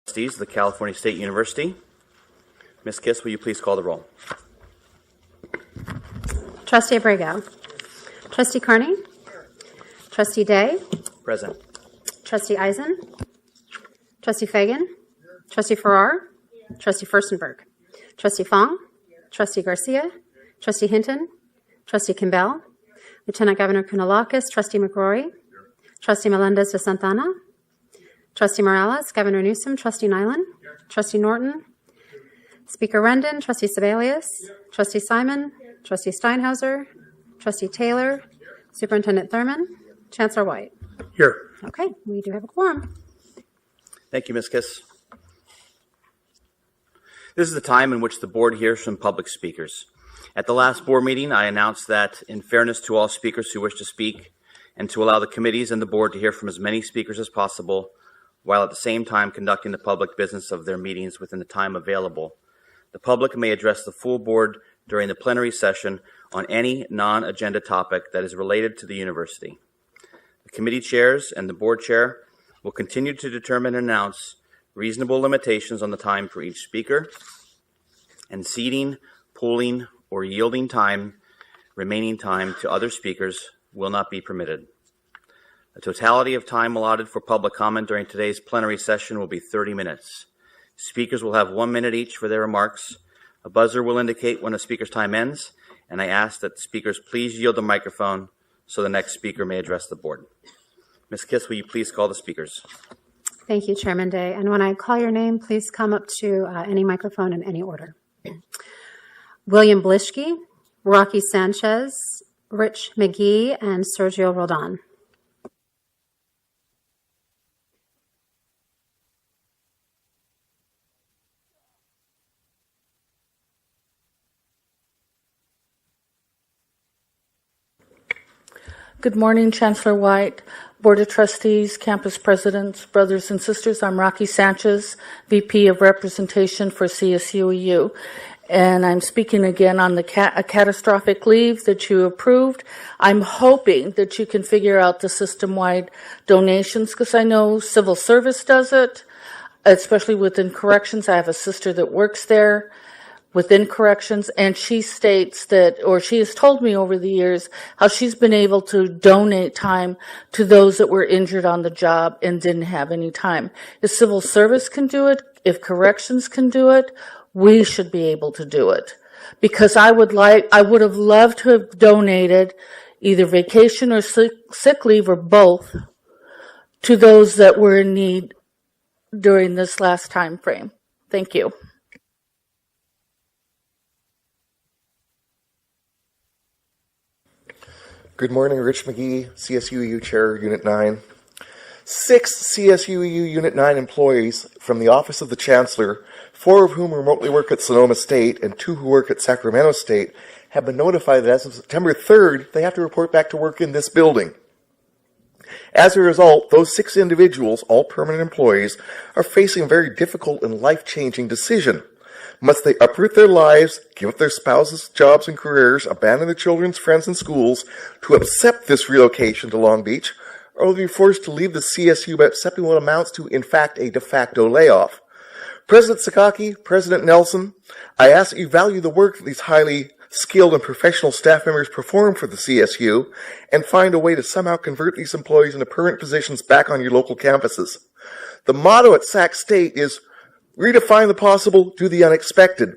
Trustees of the California State University. Ms. Kiss, will you please call the roll? Trustee Abrego. Trustee Carney. Trustee Day. Present. Trustee Eisen. Trustee Fagan. Trustee Farrar. Trustee Furstenberg. Trustee Fong. Trustee Garcia. Trustee Hinton. Trustee Kimbell. Lieutenant Governor Kunalakis. Trustee McRory. Trustee Melendez de Santana. Trustee Morales. Governor Newsom. Trustee Nyland. Trustee Norton. Speaker Rendon. Trustee Sebelius. Trustee Simon. Trustee Steinhauser. Trustee Taylor. Superintendent Thurman. Chancellor White. Here. Okay, we do have a quorum. Thank you, Ms. Kiss. This is the time in which the board hears from public speakers. At the last board meeting, I announced that, in fairness to all speakers who wish to speak, and to allow the committees and the board to hear from as many speakers as possible, while at the same time conducting the public business of their meetings within the time available, the public may address the full board during the plenary session on any non-agenda topic that is related to the university. The committee chairs and the board chair will continue to determine and announce reasonable limitations on the time for each speaker, and ceding, pooling, or yielding remaining time to other speakers will not be permitted. The totality of time allotted for public comment during today's plenary session will be 30 minutes. Speakers will have 1 minute each for their remarks. A buzzer will indicate when a speaker's time ends, and I ask that the speakers please yield the microphone so the next speaker may address the board. Ms. Kiss, will you please call the speakers? Thank you, Chairman Day. And when I call your name, please come up to any microphone in any order. William Blischke, Rocky Sanchez, Rich McGee, and Sergio Roldan. Good morning, Chancellor White, Board of Trustees, campus presidents, brothers and sisters. I'm Rocky Sanchez, VP of Representation for CSUEU, and I'm speaking again on the catastrophic leave that you approved. I'm hoping that you can figure out the system-wide donations, because I know civil service does it, especially within corrections. I have a sister that works there within corrections, and she states that, or she has told me over the years, how she's been able to donate time to those that were injured on the job and didn't have any time. If civil service can do it, if corrections can do it, we should be able to do it. Because I would have loved to have donated either vacation or sick leave or both to those that were in need during this last time frame. Thank you. Good morning, Rich McGee, CSUEU Chair, Unit 9. 6 CSUEU Unit 9 employees from the Office of the Chancellor, 4 of whom remotely work at Sonoma State and 2 who work at Sacramento State, have been notified that as of September 3rd, they have to report back to work in this building. As a result, those 6 individuals, all permanent employees, are facing a very difficult and life-changing decision. Must they uproot their lives, give up their spouses' jobs and careers, abandon their children's friends and schools to accept this relocation to Long Beach, or will they be forced to leave the CSU by accepting what amounts to, in fact, a de facto layoff? President Sakaki, President Nelson, I ask that you value the work that these highly skilled and professional staff members perform for the CSU and find a way to somehow convert these employees into permanent positions back on your local campuses. The motto at Sac State is redefine the possible, do the unexpected.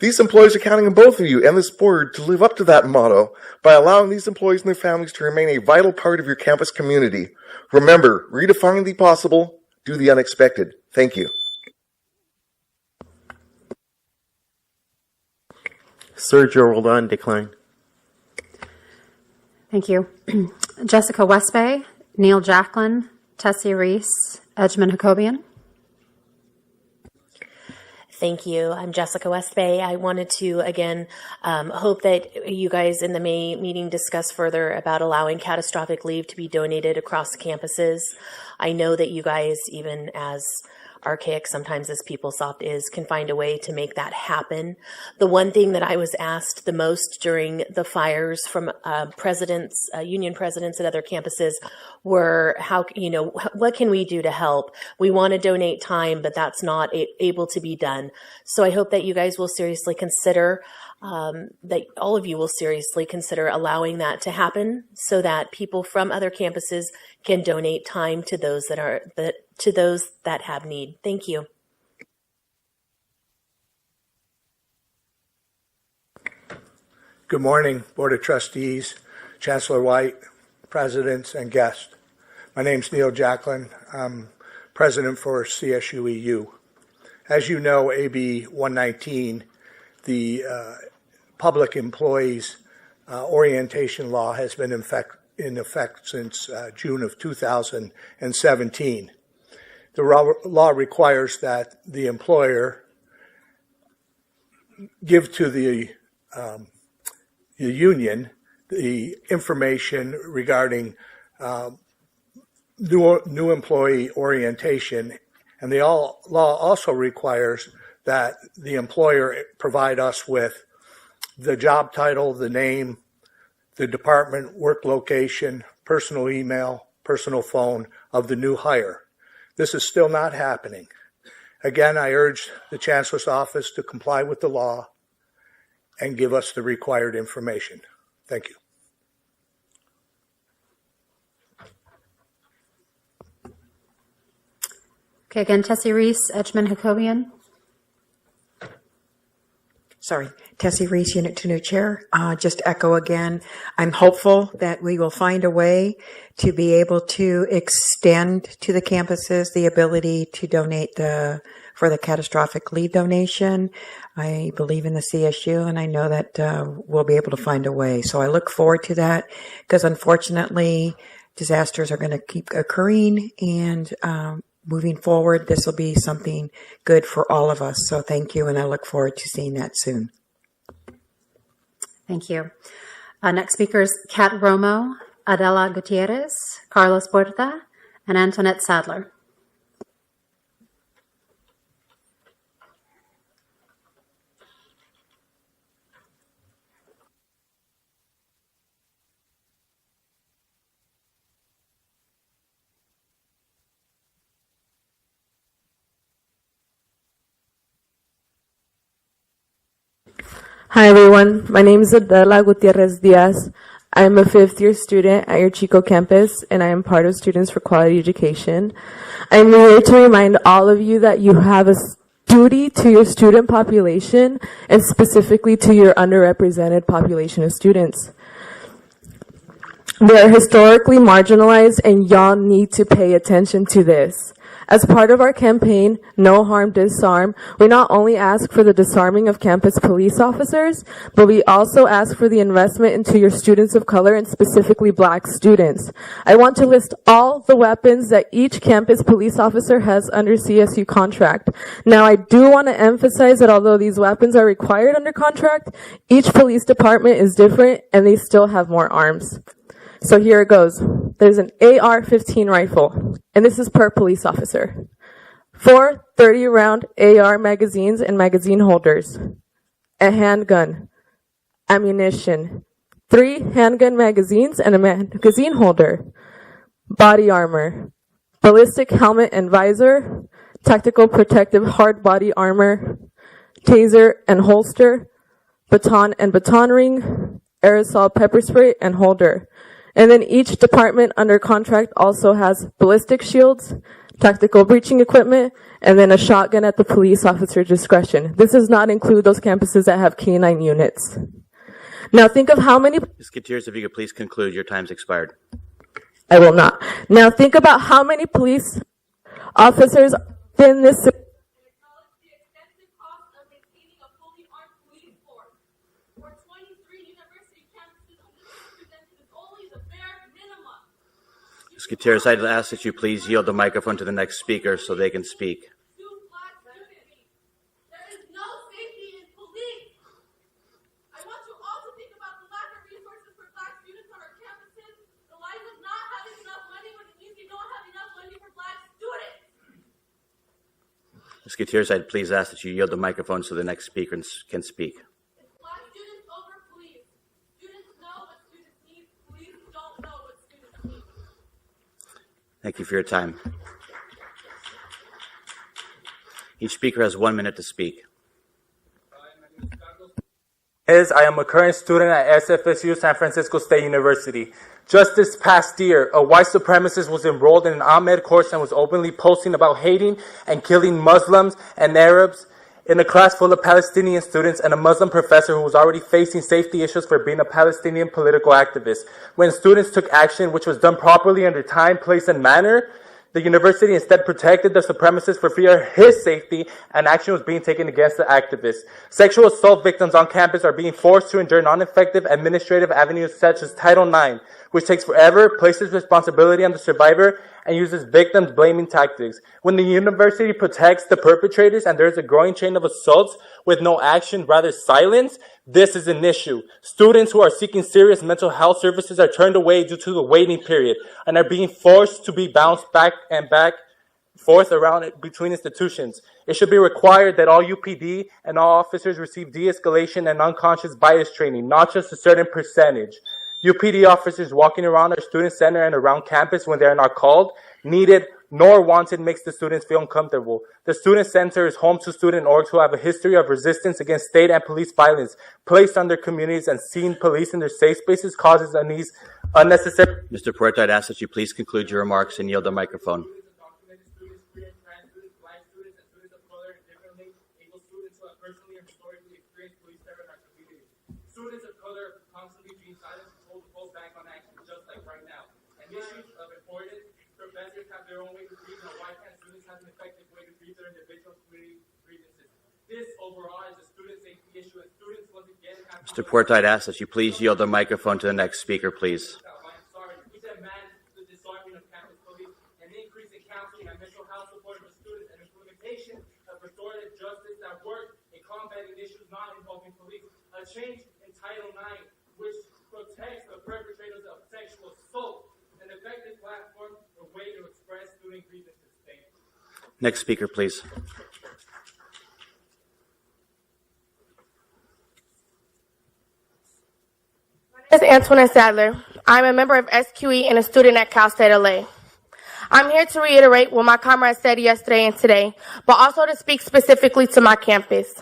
These employees are counting on both of you and this board to live up to that motto by allowing these employees and their families to remain a vital part of your campus community. Remember, redefine the possible, do the unexpected. Thank you. Sergio Roldan, decline. Thank you. Jessica Westbay, Neil Jacklin, Tessie Reese, Edgemond Jacobian. Thank you. I'm Jessica Westbay. I wanted to, again, hope that you guys in the May meeting discuss further about allowing catastrophic leave to be donated across campuses. I know that you guys, even as archaic sometimes as PeopleSoft is, can find a way to make that happen. The one thing that I was asked the most during the fires from presidents, union presidents at other campuses were, what can we do to help? We want to donate time, but that's not able to be done. So I hope that you guys will seriously consider that all of you will seriously consider allowing that to happen so that people from other campuses can donate time to those that have need. Thank you. Good morning, Board of Trustees, Chancellor White, presidents, and guests. My name is Neil Jacklin. I'm president for CSUEU. As you know, AB 119, the Public Employees Orientation Law, has been in effect since June of 2017. The law requires that the employer give to the union the information regarding new employee orientation, and the law also requires that the employer provide us with the job title, the name, the department, work location, personal email, personal phone of the new hire. This is still not happening. Again, I urge the Chancellor's office to comply with the law and give us the required information. Thank you. Okay, again, Tessie Reese, Edgemond Jacobian. Sorry, Tessie Reese, Unit 2 new chair. Just to echo again, I'm hopeful that we will find a way to be able to extend to the campuses the ability to donate for the catastrophic leave donation. I believe in the CSU, and I know that we'll be able to find a way. So I look forward to that, because unfortunately, disasters are going to keep occurring, and moving forward, this will be something good for all of us. So thank you, and I look forward to seeing that soon. Thank you. Next speakers, Kat Romo, Adela Gutierrez, Carlos Puerta, and Antoinette Sadler. Hi everyone, my name is Adela Gutierrez Diaz. I am a fifth-year student at your Chico campus, and I am part of Students for Quality Education. I am here to remind all of you that you have a duty to your student population, and specifically to your underrepresented population of students. They are historically marginalized, and y'all need to pay attention to this. As part of our campaign, No Harm, Disarm, we not only ask for the disarming of campus police officers, but we also ask for the investment into your students of color, and specifically Black students. I want to list all the weapons that each campus police officer has under CSU contract. Now, I do want to emphasize that although these weapons are required under contract, each police department is different, and they still have more arms. So here it goes. There's an AR-15 rifle, and this is per police officer. 4 30-round AR magazines and magazine holders. A handgun. Ammunition. 3 handgun magazines and a magazine holder. Body armor. Ballistic helmet and visor. Tactical protective hard body armor. Taser and holster. Baton and baton ring. Aerosol pepper spray and holder. And then each department under contract also has ballistic shields, tactical breaching equipment, and then a shotgun at the police officer's discretion. This does not include those campuses that have K-9 units. Now think of how many... Ms. Gutierrez, if you could please conclude, your time's expired. I will not. Now think about how many police officers in this... Ms. Gutierrez, I'd ask that you please yield the microphone to the next speaker so they can speak. Ms. Gutierrez, I'd please ask that you yield the microphone so the next speaker can speak. Black students over police. Students know what students need. Police don't know what students need. Thank you for your time. Each speaker has 1 minute to speak. I am a current student at SFSU San Francisco State University. Just this past year, a white supremacist was enrolled in an Ahmed course and was openly posting about hating and killing Muslims and Arabs in a class full of Palestinian students and a Muslim professor who was already facing safety issues for being a Palestinian political activist. When students took action, which was done properly under time, place, and manner, the university instead protected the supremacist for fear of his safety, and action was being taken against the activists. Sexual assault victims on campus are being forced to endure non-effective administrative avenues such as Title IX, which takes forever, places responsibility on the survivor, and uses victims blaming tactics. When the university protects the perpetrators and there is a growing chain of assaults with no action, rather silence, this is an issue. Students who are seeking serious mental health services are turned away due to the waiting period and are being forced to be bounced back and forth around between institutions. It should be required that all UPD and all officers receive de-escalation and unconscious bias training, not just a certain percentage. UPD officers walking around our student center and around campus when they are not called, needed, nor wanted makes the students feel uncomfortable. The student center is home to student orgs who have a history of resistance against state and police violence, placed on their communities, and seeing police in their safe spaces causes unnecessary. Mr. Puerto, I'd ask that you please conclude your remarks and yield the microphone. Students of color are constantly being silenced and told to pull back on action, just like right now. And issues of importance, professors have their own way to grieve, and why can't students have an effective way to grieve their individual community grievances? This overall is a student safety issue, and students once again have. Mr. Puerto, I'd ask that you please yield the microphone to the next speaker, please. We demand the disarming of campus police, an increase in counseling and mental health support for students, and implementation of restorative justice that works in combating issues not involving police. A change in Title IX, which protects the perpetrators of sexual assault, an effective platform or way to express student grievances. Thank you. Next speaker, please. My name is Antoinette Sadler. I'm a member of SQE and a student at Cal State LA. I'm here to reiterate what my comrades said yesterday and today, but also to speak specifically to my campus.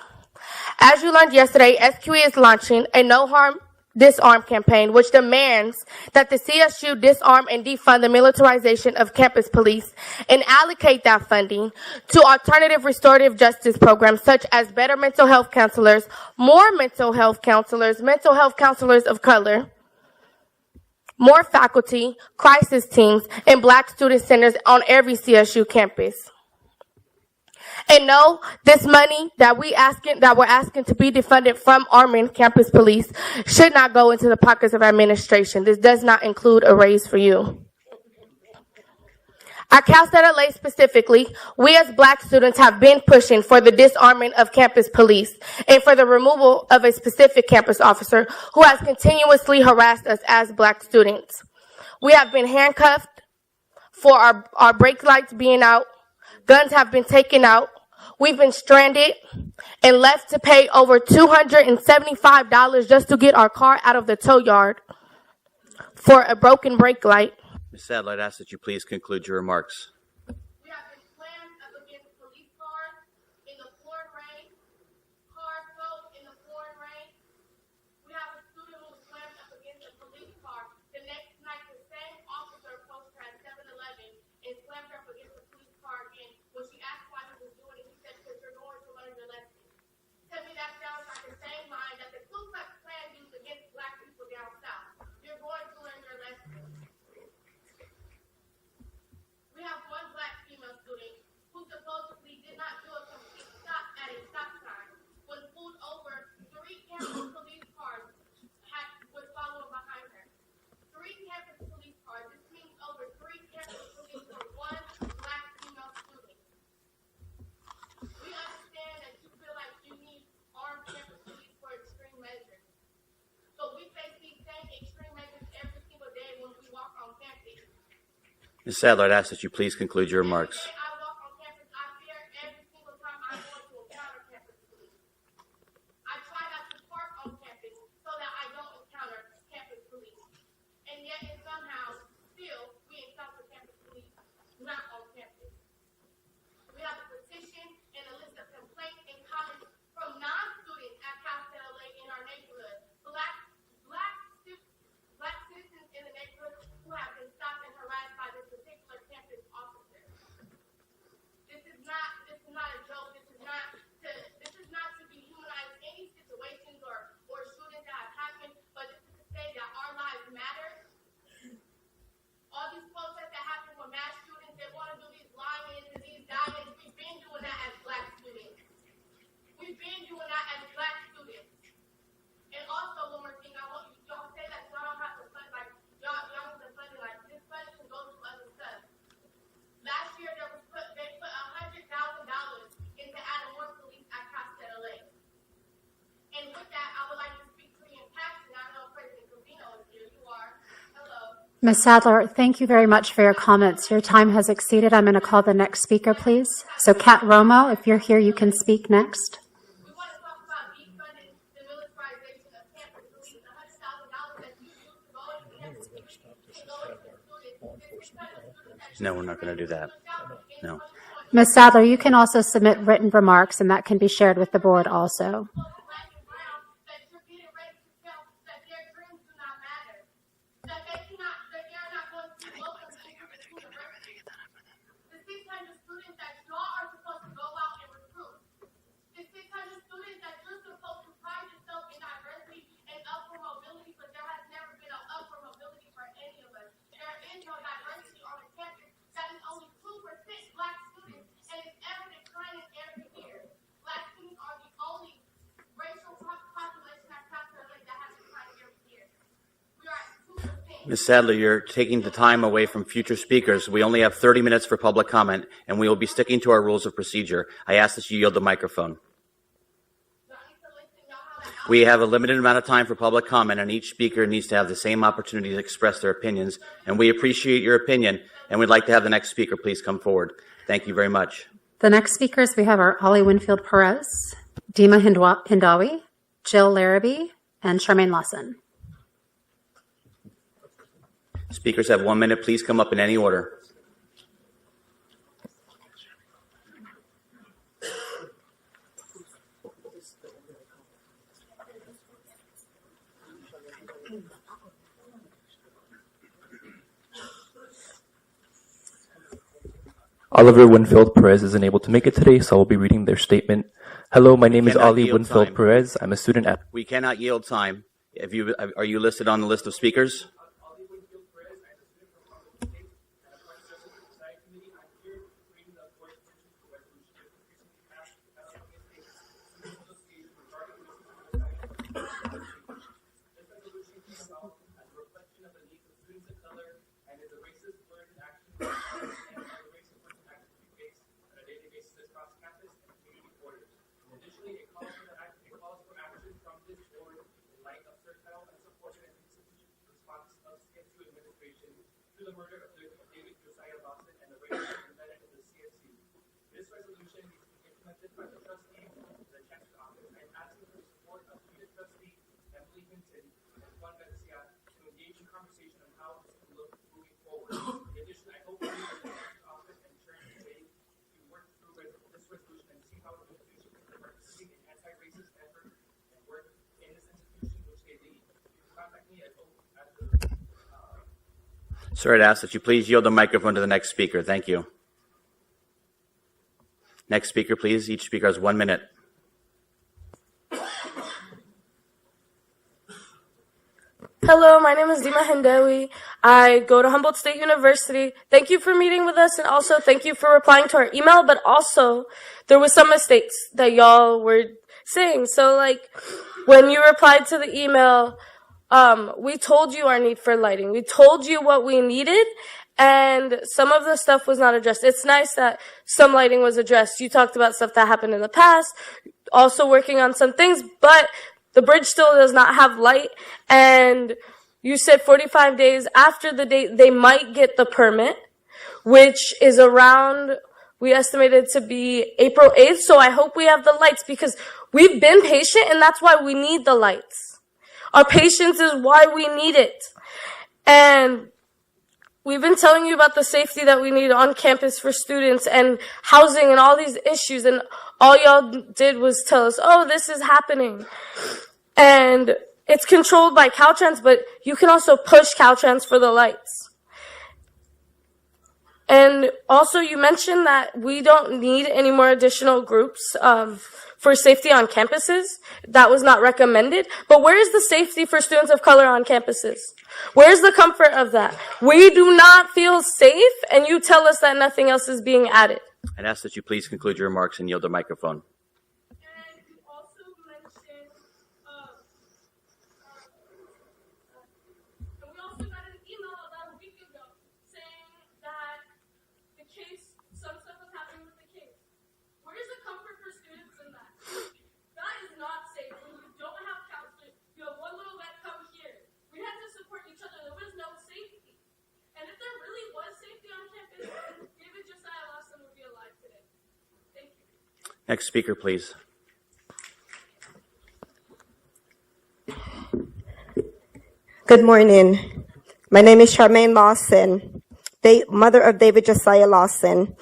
As you learned yesterday, SQE is launching a No Harm, Disarm campaign, which demands that the CSU disarm and defund the militarization of campus police and allocate that funding to alternative restorative justice programs such as better mental health counselors, more mental health counselors of color, more faculty, crisis teams, and Black student centers on every CSU campus. And no, this money that we're asking to be defunded from arming campus police should not go into the pockets of administration. This does not include a raise for you. At Cal State LA specifically, we as Black students have been pushing for the disarming of campus police and for the removal of a specific campus officer who has continuously harassed us as Black students. We have been handcuffed for our brake lights being out. Guns have been taken out. We've been stranded and left to pay over $275 just to get our car out of the tow yard for a broken brake light. Ms. Sadler, I'd ask that you please conclude your remarks. We have been slammed up against police cars in the pouring rain, cars soaked in the pouring rain. We have a student who was slammed up against a police car. The next night, the same officer approached her at 7-Eleven and slammed her up against the police car again. When she asked why he was doing it, he said, because you're going to learn your lesson. To me, that sounds like the same mind that the Ku Klux Klan used against Black people down south. You're going to learn your lesson. We have one Black female student who supposedly did not do a complete stop at a stop sign when pulled over. 3 campus police cars was following behind her. 3 campus police cars. This means over 3 campus police for one Black female student. We understand that you feel like you need armed campus police for extreme measures. So we face these same extreme measures every single day when we walk on campus. Ms. Sadler, I'd ask that you please conclude your remarks. I walk on campus, I fear every single time Ms. Sadler, thank you very much for your comments. Your time has exceeded. I'm going to call the next speaker, please. So, Kat Romo, if you're here, you can speak next. We want to talk about defunding the militarization of campus police, $100,000 that you use to go into campus police and go into students. No, we're not going to do that. No. Ms. Sadler, you can also submit written remarks, and that can be shared with the board also. Ms. Sadler, you're taking the time away from future speakers. We only have 30 minutes for public comment, and we will be sticking to our rules of procedure. I ask that you yield the microphone. We have a limited amount of time for public comment, and each speaker needs to have the same opportunity to express their opinions. And we appreciate your opinion, and we'd like to have the next speaker please come forward. Thank you very much. The next speakers we have are Ollie Winfield Perez, Dima Hindawi, Jill Larrabee, and Charmaine Lawson. Speakers have 1 minute. Please come up in any order. Oliver Winfield Perez isn't able to make it today, so I will be reading their statement. Hello, my name is Ali Winfield Perez. I'm a student at... We cannot yield time. Are you listed on the list of speakers? Sir, I'd ask that you please yield the microphone to the next speaker. Thank you. Next speaker, please. Each speaker has 1 minute. Hello, my name is Dima Hindawi. I go to Humboldt State University. Thank you for meeting with us, and also thank you for replying to our email, but also there was some mistakes that y'all were saying. So, like, when you replied to the email, we told you our need for lighting. We told you what we needed, and some of the stuff was not addressed. It's nice that some lighting was addressed. You talked about stuff that happened in the past, also working on some things, but the bridge still does not have light, and you said 45 days after the date they might get the permit, which is around, we estimated to be April 8th, so I hope we have the lights because we've been patient, and that's why we need the lights. Our patience is why we need it. And we've been telling you about the safety that we need on campus for students and housing and all these issues, and all y'all did was tell us, oh, this is happening. And it's controlled by Caltrans, but you can also push Caltrans for the lights. And also you mentioned that we don't need any more additional groups for safety on campuses. That was not recommended. But where is the safety for students of color on campuses? Where's the comfort of that? We do not feel safe, and you tell us that nothing else is being added. I'd ask that you please conclude your remarks and yield the microphone. And you also mentioned, and we also got an email about a week ago saying that the case, some stuff was happening with the case. Where is the comfort for students in that? That is not safe. When you don't have counselors, you have one little vet come here. We had to support each other. There was no safety. Next speaker, please. Good morning. My name is Charmaine Lawson, mother of David Josiah Lawson.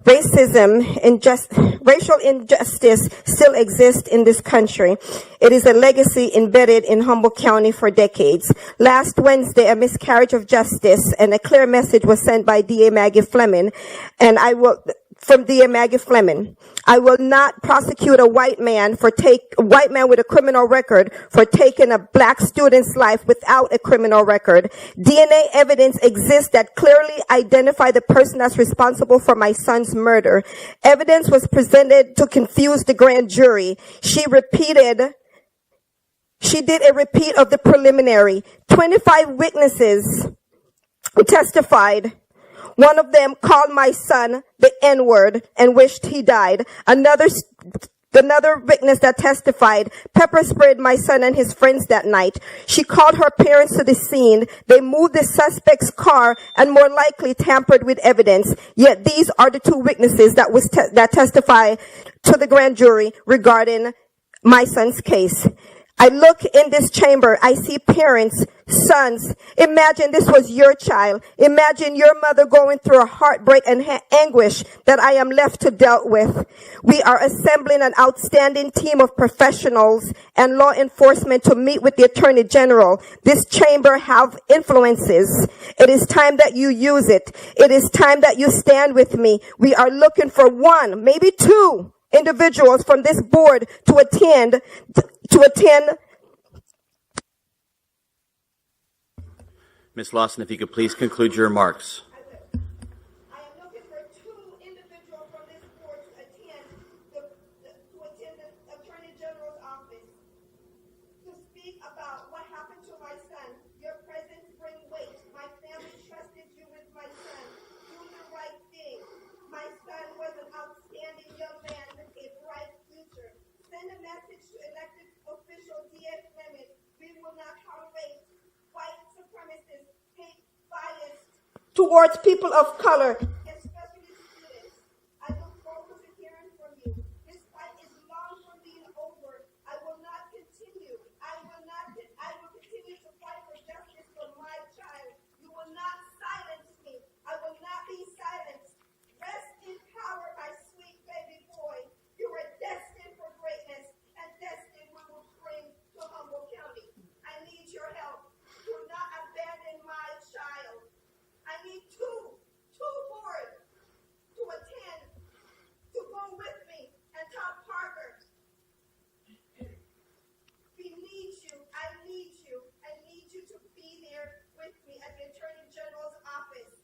Racial injustice still exists in this country. It is a legacy embedded in Humboldt County for decades. Last Wednesday, a miscarriage of justice and a clear message was sent by DA Maggie Fleming, from DA Maggie Fleming. I will not prosecute a white man with a criminal record for taking a black student's life without a criminal record. DNA evidence exists that clearly identify the person that's responsible for my son's murder. Evidence was presented to confuse the grand jury. She did a repeat of the preliminary. 25 witnesses testified. One of them called my son the N-word and wished he died. Another witness that testified pepper sprayed my son and his friends that night. She called her parents to the scene. They moved the suspect's car and more likely tampered with evidence. Yet these are the two witnesses that testify to the grand jury regarding my son's case. I look in this chamber, I see parents, sons. Imagine this was your child. Imagine your mother going through a heartbreak and anguish that I am left to deal with. We are assembling an outstanding team of professionals and law enforcement to meet with the Attorney General. This chamber have influences. It is time that you use it. It is time that you stand with me. We are looking for one, maybe two individuals from this board to attend. Ms. Lawson, if you could please conclude your remarks. I am looking for two individuals from this board to attend the Attorney General's office to speak about what happened to my son. Your presence brings weight. My family trusted you with my son. Do the right thing. My son was an outstanding young man with a bright future. Send a message to elected official D.A. Fleming. We will not tolerate white supremacists, hate, bias towards people of color, especially students. I look forward to hearing from you. This fight is long from being over. I will continue to fight for justice for my child. You will not silence me. I will not be silenced. Rest in power, my sweet baby boy. You are destined for greatness, and destined we will bring to Humboldt County. I need your help. Do not abandon my child. I need two boards to attend, to go with me and talk Parker. We need you. I need you. I need you to be there with me at the Attorney General's office.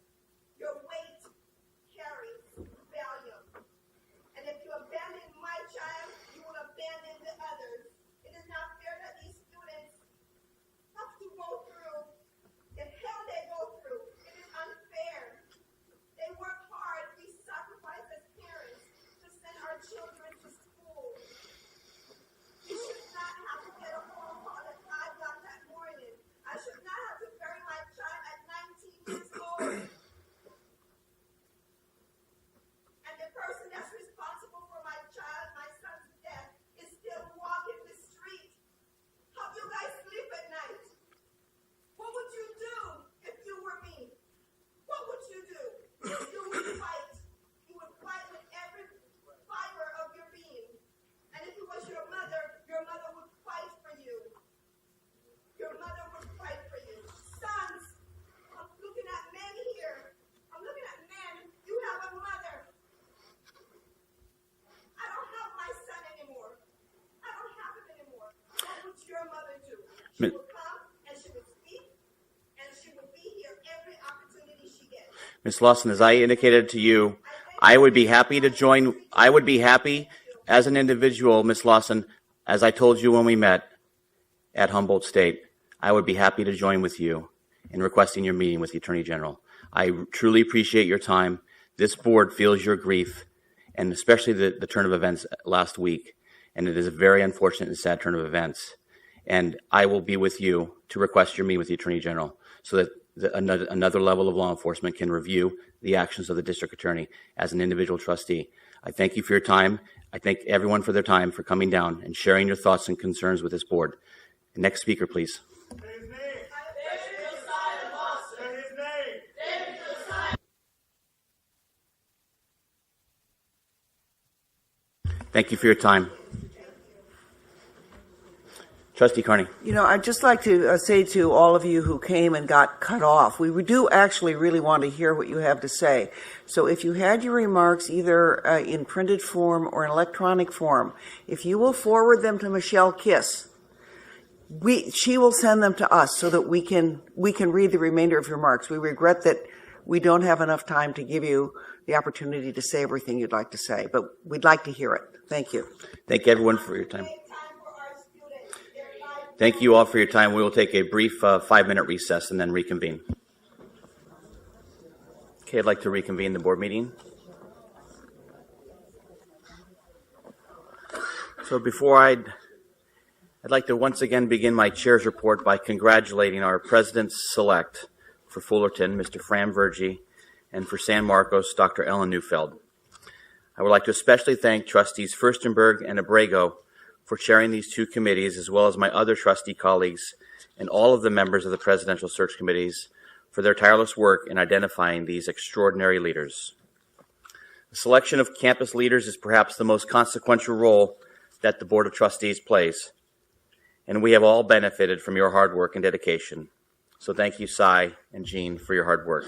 Your weight carries value. And if you abandon my child, you will abandon the others. It is not fair that these students have to go through the hell they go through. It is unfair. They work hard. We sacrifice as parents to send our children to school. You should not have to get a phone call at 5 o'clock that morning. I should not have to bury my child at 19 years old. And the person that's responsible for my child, my son's death, is still walking the street. How do you guys sleep at night? What would you do if you were me? What would you do? You would fight. You would fight with every fiber of your being. And if it was your mother would fight for you. Your mother would fight for you. Sons, I'm looking at men here. I'm looking at men. You have a mother. I don't have my son anymore. I don't have him anymore. What would your mother do? She would come and she would speak and she would be here every opportunity she gets. Ms. Lawson, as I indicated to you, I would be happy to join. I would be happy as an individual, Ms. Lawson, as I told you when we met at Humboldt State, I would be happy to join with you in requesting your meeting with the Attorney General. I truly appreciate your time. This board feels your grief, and especially the turn of events last week. And it is a very unfortunate and sad turn of events. And I will be with you to request your meeting with the Attorney General so that another level of law enforcement can review the actions of the district attorney as an individual trustee. I thank you for your time. I thank everyone for their time, for coming down and sharing your thoughts and concerns with this board. Next speaker, please. Thank you for your time. Trustee Carney. You know, I'd just like to say to all of you who came and got cut off, we do actually really want to hear what you have to say. So if you had your remarks either in printed form or in electronic form, if you will forward them to Michelle Kiss, she will send them to us so that we can read the remainder of your remarks. We regret that we don't have enough time to give you the opportunity to say everything you'd like to say, but we'd like to hear it. Thank you. Thank everyone for your time. Thank you all for your time. We will take a brief 5-minute recess and then reconvene. Okay, I'd like to reconvene the board meeting. So before I'd like to once again begin my chair's report by congratulating our presidents-select for Fullerton, Mr. Fran Vergy, and for San Marcos, Dr. Ellen Neufeld. I would like to especially thank Trustees Furstenberg and Abrego for chairing these two committees, as well as my other trustee colleagues and all of the members of the presidential search committees for their tireless work in identifying these extraordinary leaders. The selection of campus leaders is perhaps the most consequential role that the Board of Trustees plays, and we have all benefited from your hard work and dedication. So thank you, Cy and Jean, for your hard work.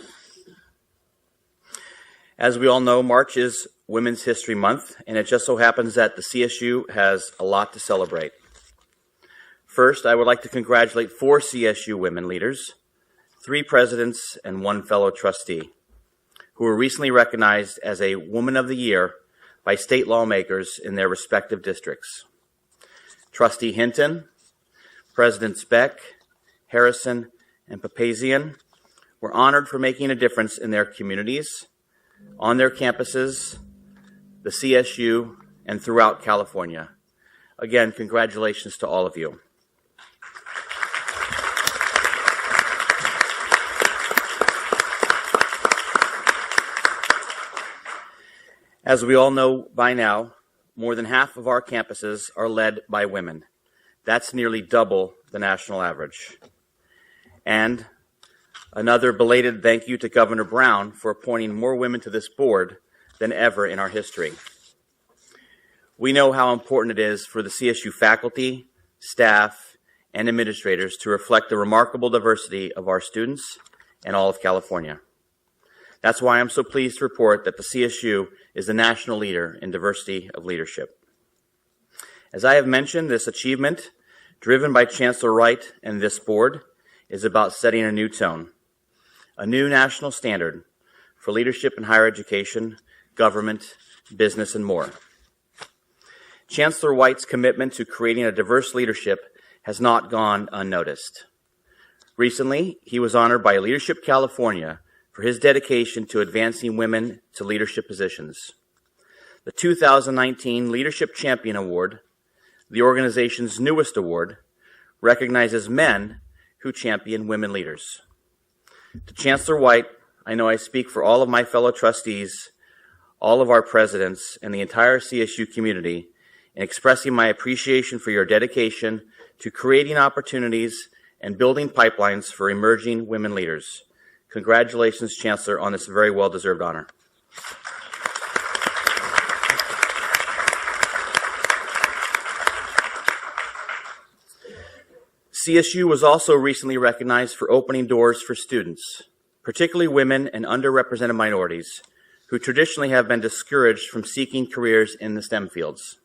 As we all know, March is Women's History Month, and it just so happens that the CSU has a lot to celebrate. First, I would like to congratulate 4 CSU women leaders, 3 presidents, and 1 fellow trustee, who were recently recognized as a Woman of the Year by state lawmakers in their respective districts. Trustee Hinton, Presidents Beck, Harrison, and Papazian were honored for making a difference in their communities, on their campuses, the CSU, and throughout California. Again, congratulations to all of you. As we all know by now, more than half of our campuses are led by women. That's nearly double the national average. And another belated thank you to Governor Brown for appointing more women to this board than ever in our history. We know how important it is for the CSU faculty, staff, and administrators to reflect the remarkable diversity of our students and all of California. That's why I'm so pleased to report that the CSU is the national leader in diversity of leadership. As I have mentioned, this achievement, driven by Chancellor Wright and this board, is about setting a new tone, a new national standard for leadership in higher education, government, business, and more. Chancellor White's commitment to creating a diverse leadership has not gone unnoticed. Recently, he was honored by Leadership California for his dedication to advancing women to leadership positions. The 2019 Leadership Champion Award, the organization's newest award, recognizes men who champion women leaders. To Chancellor White, I know I speak for all of my fellow trustees, all of our presidents, and the entire CSU community in expressing my appreciation for your dedication to creating opportunities and building pipelines for emerging women leaders. Congratulations, Chancellor, on this very well-deserved honor. CSU was also recently recognized for opening doors for students, particularly women and underrepresented minorities, who traditionally have been discouraged from seeking careers in the STEM fields.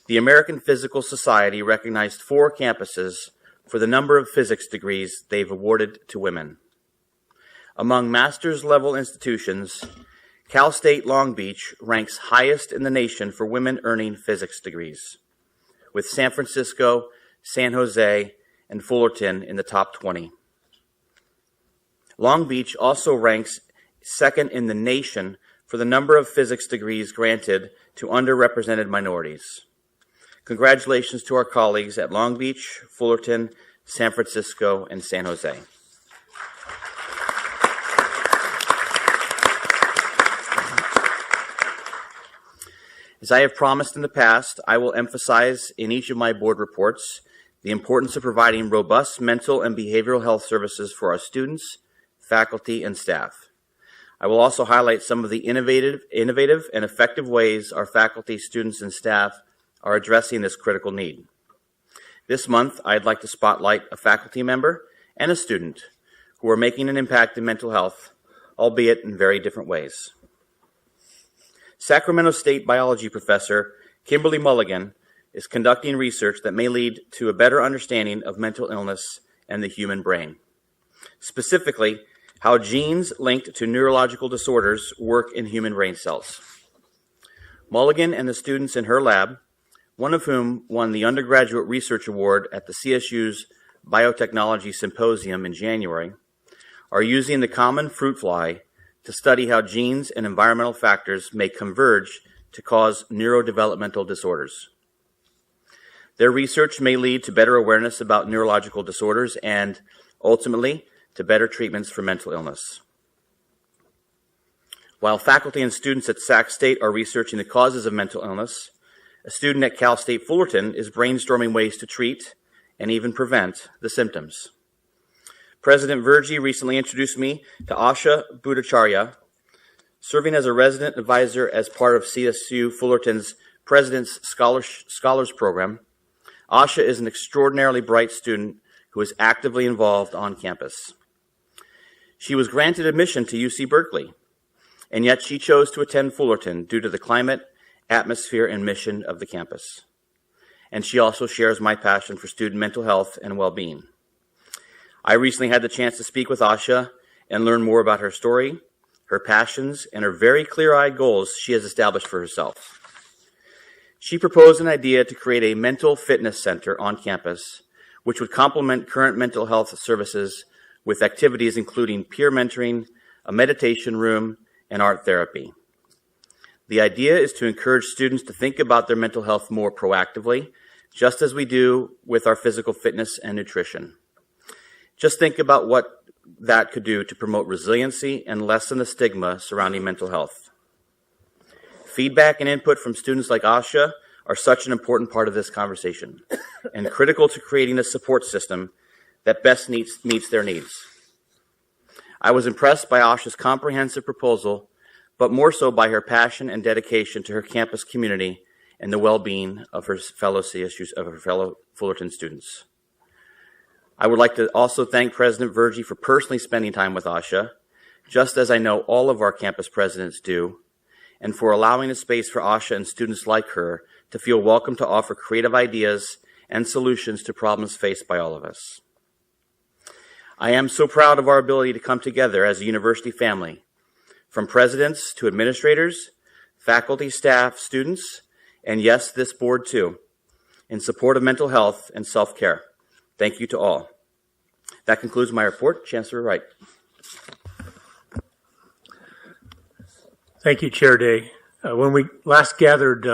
The American Physical Society recognized 4 campuses for the number of physics degrees they've awarded to women. Among master's level institutions, Cal State Long Beach ranks highest in the nation for women earning physics degrees, with San Francisco, San Jose, and Fullerton in the top 20. Long Beach also ranks second in the nation for the number of physics degrees granted to underrepresented minorities. Congratulations to our colleagues at Long Beach, Fullerton, San Francisco, and San Jose. As I have promised in the past, I will emphasize in each of my board reports the importance of providing robust mental and behavioral health services for our students, faculty, and staff. I will also highlight some of the innovative and effective ways our faculty, students, and staff are addressing this critical need. This month, I'd like to spotlight a faculty member and a student who are making an impact in mental health, albeit in very different ways. Sacramento State biology professor Kimberly Mulligan is conducting research that may lead to a better understanding of mental illness and the human brain. Specifically, how genes linked to neurological disorders work in human brain cells. Mulligan and the students in her lab, one of whom won the Undergraduate Research Award at the CSU's Biotechnology Symposium in January, are using the common fruit fly to study how genes and environmental factors may converge to cause neurodevelopmental disorders. Their research may lead to better awareness about neurological disorders and, ultimately, to better treatments for mental illness. While faculty and students at Sac State are researching the causes of mental illness, a student at Cal State Fullerton is brainstorming ways to treat and even prevent the symptoms. President Virgie recently introduced me to Asha Bhattacharya, serving as a resident advisor as part of CSU Fullerton's President's Scholars Program. Asha is an extraordinarily bright student who is actively involved on campus. She was granted admission to UC Berkeley, and yet she chose to attend Fullerton due to the climate, atmosphere, and mission of the campus. And she also shares my passion for student mental health and well-being. I recently had the chance to speak with Asha and learn more about her story, her passions, and her very clear-eyed goals she has established for herself. She proposed an idea to create a mental fitness center on campus, which would complement current mental health services with activities including peer mentoring, a meditation room, and art therapy. The idea is to encourage students to think about their mental health more proactively, just as we do with our physical fitness and nutrition. Just think about what that could do to promote resiliency and lessen the stigma surrounding mental health. Feedback and input from students like Asha are such an important part of this conversation and critical to creating a support system that best meets their needs. I was impressed by Asha's comprehensive proposal, but more so by her passion and dedication to her campus community and the well-being of her fellow Fullerton students. I would like to also thank President Virgie for personally spending time with Asha, just as I know all of our campus presidents do, and for allowing a space for Asha and students like her to feel welcome to offer creative ideas and solutions to problems faced by all of us. I am so proud of our ability to come together as a university family, from presidents to administrators, faculty, staff, students, and yes, this board too, in support of mental health and self-care. Thank you to all. That concludes my report. Chancellor Wright. Thank you, Chair Day. When we last gathered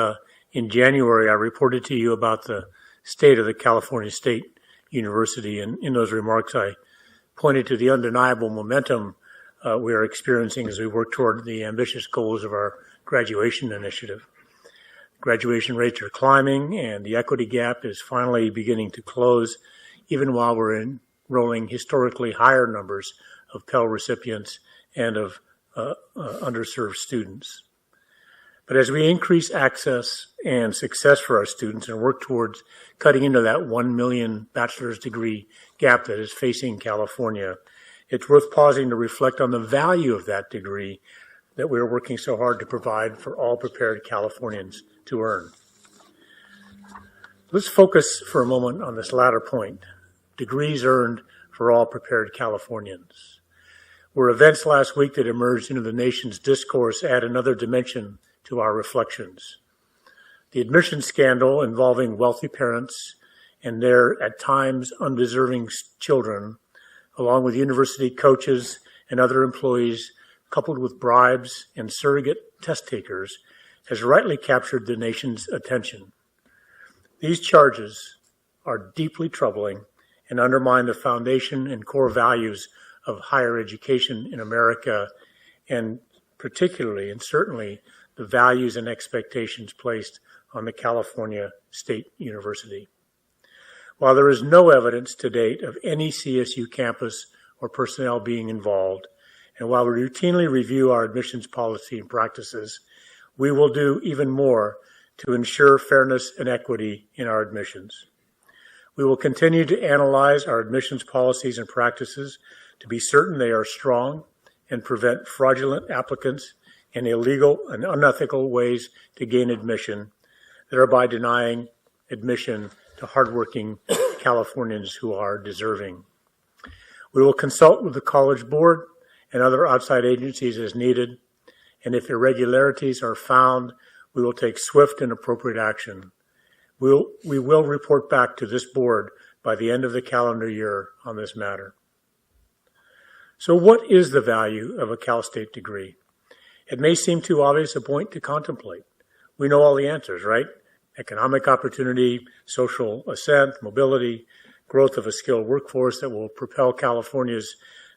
in January, I reported to you about the state of the California State University, and in those remarks, I pointed to the undeniable momentum we are experiencing as we work toward the ambitious goals of our graduation initiative. Graduation rates are climbing, and the equity gap is finally beginning to close, even while we're enrolling historically higher numbers of Pell recipients and of underserved students. But as we increase access and success for our students and work towards cutting into that 1 million bachelor's degree gap that is facing California, it's worth pausing to reflect on the value of that degree that we're working so hard to provide for all prepared Californians to earn. Let's focus for a moment on this latter point, degrees earned for all prepared Californians. Where events last week that emerged into the nation's discourse add another dimension to our reflections. The admission scandal involving wealthy parents and their, at times, undeserving children, along with university coaches and other employees, coupled with bribes and surrogate test takers, has rightly captured the nation's attention. These charges are deeply troubling and undermine the foundation and core values of higher education in America, and particularly and certainly the values and expectations placed on the California State University. While there is no evidence to date of any CSU campus or personnel being involved, and while we routinely review our admissions policy and practices, we will do even more to ensure fairness and equity in our admissions. We will continue to analyze our admissions policies and practices to be certain they are strong and prevent fraudulent applicants and illegal and unethical ways to gain admission, thereby denying admission to hardworking Californians who are deserving. We will consult with the College Board and other outside agencies as needed, and if irregularities are found, we will take swift and appropriate action. We will report back to this board by the end of the calendar year on this matter. So what is the value of a Cal State degree? It may seem too obvious a point to contemplate. We know all the answers, right? Economic opportunity, social ascent, mobility, growth of a skilled workforce that will propel California's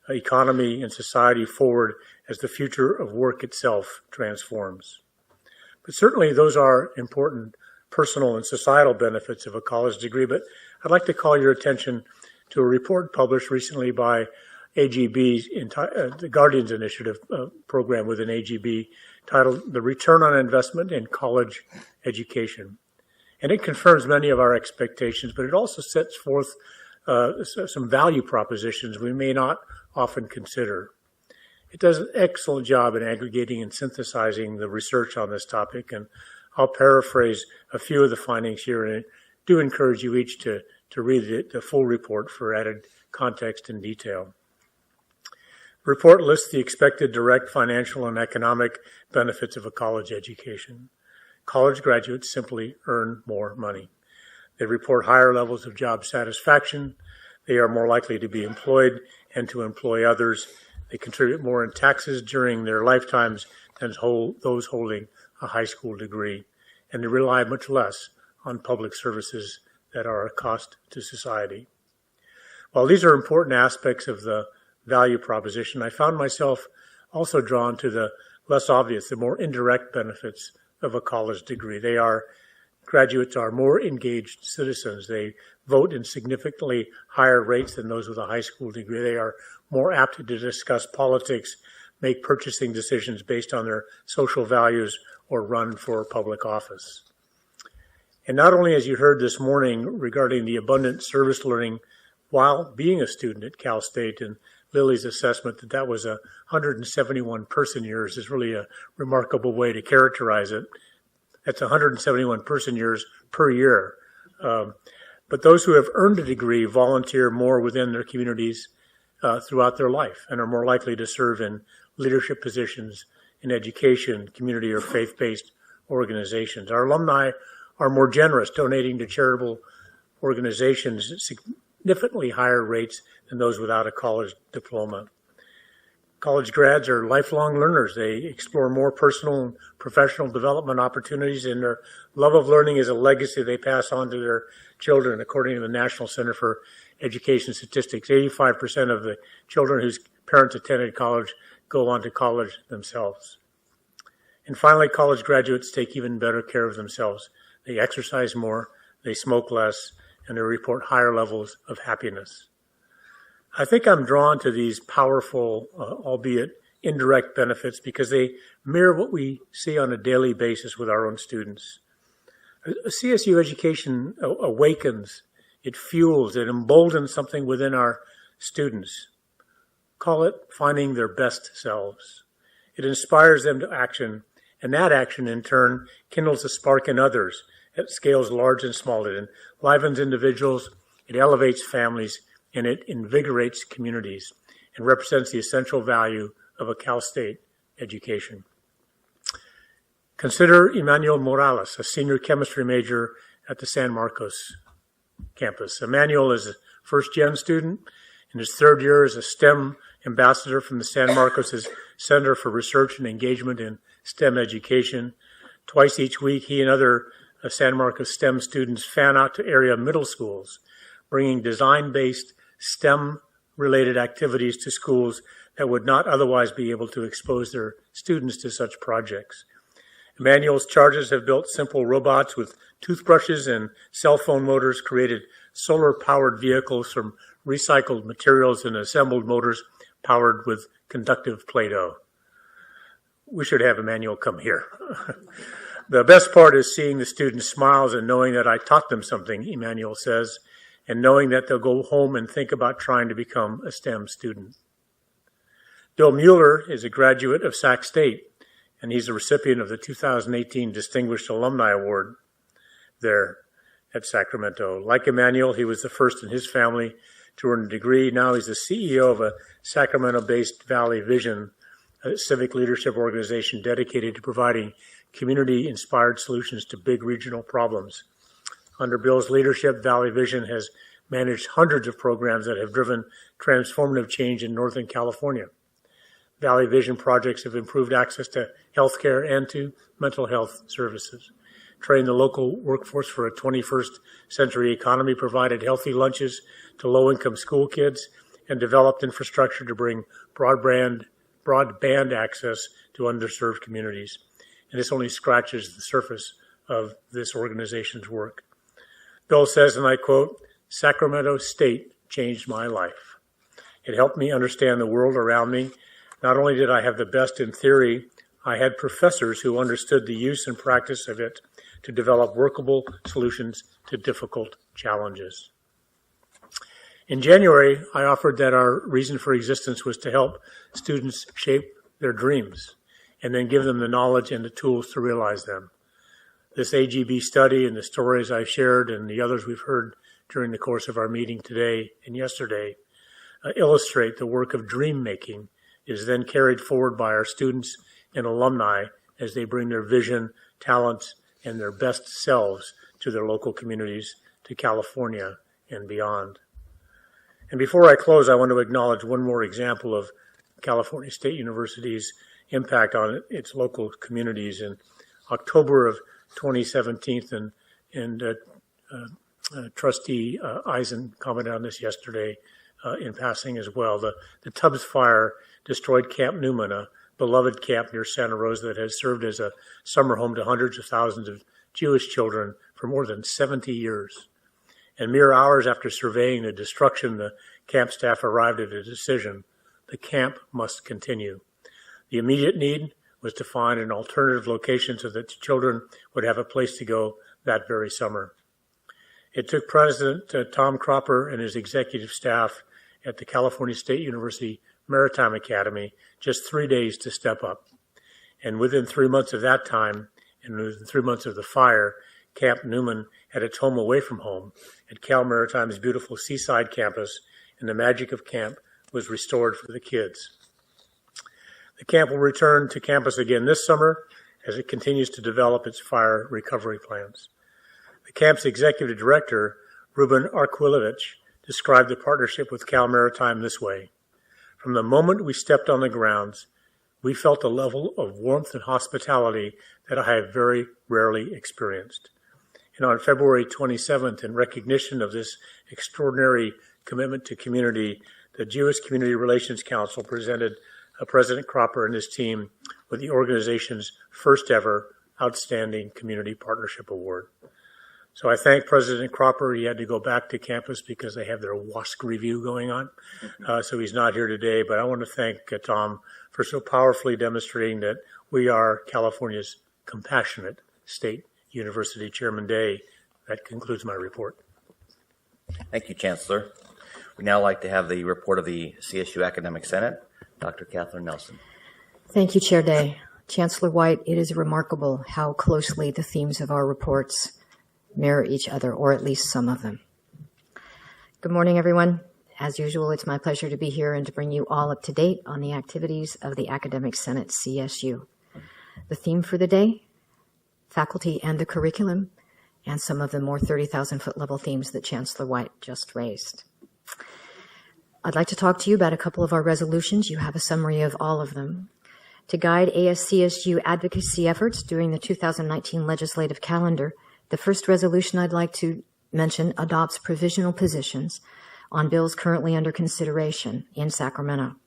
economy and society forward as the future of work itself transforms. But certainly those are important personal and societal benefits of a college degree, but I'd like to call your attention to a report published recently by AGB's, the Guardians Initiative program within AGB, titled The Return on Investment in College Education. And it confirms many of our expectations, but it also sets forth some value propositions we may not often consider. It does an excellent job in aggregating and synthesizing the research on this topic, and I'll paraphrase a few of the findings here, and I do encourage you each to read the full report for added context and detail. The report lists the expected direct financial and economic benefits of a college education. College graduates simply earn more money. They report higher levels of job satisfaction. They are more likely to be employed and to employ others. They contribute more in taxes during their lifetimes than those holding a high school degree, and they rely much less on public services that are a cost to society. While these are important aspects of the value proposition, I found myself also drawn to the less obvious, the more indirect benefits of a college degree. Graduates are more engaged citizens. They vote in significantly higher rates than those with a high school degree. They are more apt to discuss politics, make purchasing decisions based on their social values, or run for public office. And not only, as you heard this morning, regarding the abundant service learning while being a student at Cal State, and Lily's assessment that was 171 person years is really a remarkable way to characterize it. That's 171 person years per year. But those who have earned a degree volunteer more within their communities throughout their life and are more likely to serve in leadership positions in education, community, or faith-based organizations. Our alumni are more generous, donating to charitable organizations at significantly higher rates than those without a college diploma. College grads are lifelong learners. They explore more personal and professional development opportunities, and their love of learning is a legacy they pass on to their children. According to the National Center for Education Statistics, 85% of the children whose parents attended college go on to college themselves. And finally, college graduates take even better care of themselves. They exercise more, they smoke less, and they report higher levels of happiness. I think I'm drawn to these powerful, albeit indirect benefits because they mirror what we see on a daily basis with our own students. A CSU education awakens, it fuels, it emboldens something within our students. Call it finding their best selves. It inspires them to action, and that action in turn kindles a spark in others at scales large and small. It enlivens individuals, it elevates families, and it invigorates communities and represents the essential value of a Cal State education. Consider Emmanuel Morales, a senior chemistry major at the San Marcos campus. Emmanuel is a first-gen student in his third year as a STEM ambassador from the San Marcos Center for Research and Engagement in STEM Education. Twice each week, he and other San Marcos STEM students fan out to area middle schools, bringing design-based STEM-related activities to schools that would not otherwise be able to expose their students to such projects. Emmanuel's charges have built simple robots with toothbrushes and cell phone motors, created solar-powered vehicles from recycled materials, and assembled motors powered with conductive Play-Doh. We should have Emmanuel come here. The best part is seeing the students' smiles and knowing that I taught them something, Emmanuel says, and knowing that they'll go home and think about trying to become a STEM student. Bill Mueller is a graduate of Sac State, and he's a recipient of the 2018 Distinguished Alumni Award there at Sacramento. Like Emmanuel, he was the first in his family to earn a degree. Now he's the CEO of a Sacramento-based Valley Vision, a civic leadership organization dedicated to providing community-inspired solutions to big regional problems. Under Bill's leadership, Valley Vision has managed hundreds of programs that have driven transformative change in Northern California. Valley Vision projects have improved access to health care and to mental health services, trained the local workforce for a 21st century economy, provided healthy lunches to low-income school kids, and developed infrastructure to bring broadband access to underserved communities. And this only scratches the surface of this organization's work. Bill says, and I quote, "Sacramento State changed my life. It helped me understand the world around me. Not only did I have the best in theory, I had professors who understood the use and practice of it to develop workable solutions to difficult challenges." In January, I offered that our reason for existence was to help students shape their dreams and then give them the knowledge and the tools to realize them. This AGB study and the stories I shared and the others we've heard during the course of our meeting today and yesterday illustrate the work of dream making is then carried forward by our students and alumni as they bring their vision, talents, and their best selves to their local communities, to California and beyond. And before I close, I want to acknowledge one more example of California State University's impact on its local communities. In October of 2017, and Trustee Eisen commented on this yesterday in passing as well, the Tubbs fire destroyed Camp Newman, a beloved camp near Santa Rosa that has served as a summer home to hundreds of thousands of Jewish children for more than 70 years. And mere hours after surveying the destruction, the camp staff arrived at a decision: the camp must continue. The immediate need was to find an alternative location so that the children would have a place to go that very summer. It took President Tom Cropper and his executive staff at the California State University Maritime Academy just 3 days to step up. And within 3 months of that time, and within 3 months of the fire, Camp Newman had its home away from home at Cal Maritime's beautiful seaside campus, and the magic of camp was restored for the kids. The camp will return to campus again this summer as it continues to develop its fire recovery plans. The camp's executive director, Ruben Arkulevich, described the partnership with Cal Maritime this way: "From the moment we stepped on the grounds, we felt a level of warmth and hospitality that I have very rarely experienced." And on February 27th, in recognition of this extraordinary commitment to community, the Jewish Community Relations Council presented President Cropper and his team with the organization's first ever Outstanding Community Partnership Award. So I thank President Cropper. He had to go back to campus because they have their WASC review going on. So he's not here today, but I want to thank Tom for so powerfully demonstrating that we are California's compassionate state university. Chairman Day, that concludes my report. Thank you, Chancellor. We'd now like to have the report of the CSU Academic Senate. Dr. Catherine Nelson. Thank you, Chair Day. Chancellor White, it is remarkable how closely the themes of our reports mirror each other, or at least some of them. Good morning, everyone. As usual, it's my pleasure to be here and to bring you all up to date on the activities of the Academic Senate CSU. The theme for the day: faculty and the curriculum, and some of the more 30,000-foot level themes that Chancellor White just raised. I'd like to talk to you about a couple of our resolutions. You have a summary of all of them. To guide ASCSU advocacy efforts during the 2019 legislative calendar, the first resolution I'd like to mention adopts provisional positions on bills currently under consideration in Sacramento.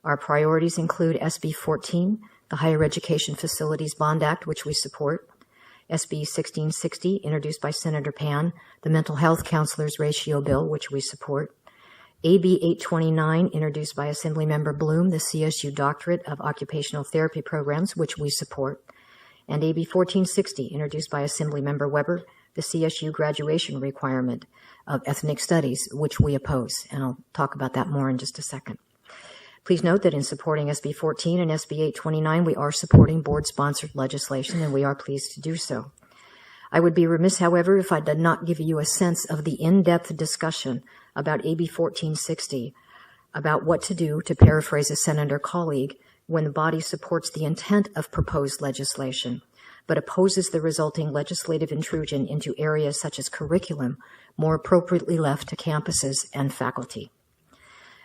Our priorities include SB 14, the Higher Education Facilities Bond Act, which we support, SB 1660, introduced by Senator Pan, the Mental Health Counselors Ratio Bill, which we support, AB 829, introduced by Assemblymember Bloom, the CSU Doctorate of Occupational Therapy Programs, which we support, and AB 1460, introduced by Assemblymember Weber, the CSU graduation requirement of ethnic studies, which we oppose, and I'll talk about that more in just a second. Please note that in supporting SB 14 and SB 829, we are supporting board-sponsored legislation, and we are pleased to do so. I would be remiss, however, if I did not give you a sense of the in-depth discussion about AB 1460, about what to do, to paraphrase a senator colleague, when the body supports the intent of proposed legislation, but opposes the resulting legislative intrusion into areas such as curriculum, more appropriately left to campuses and faculty.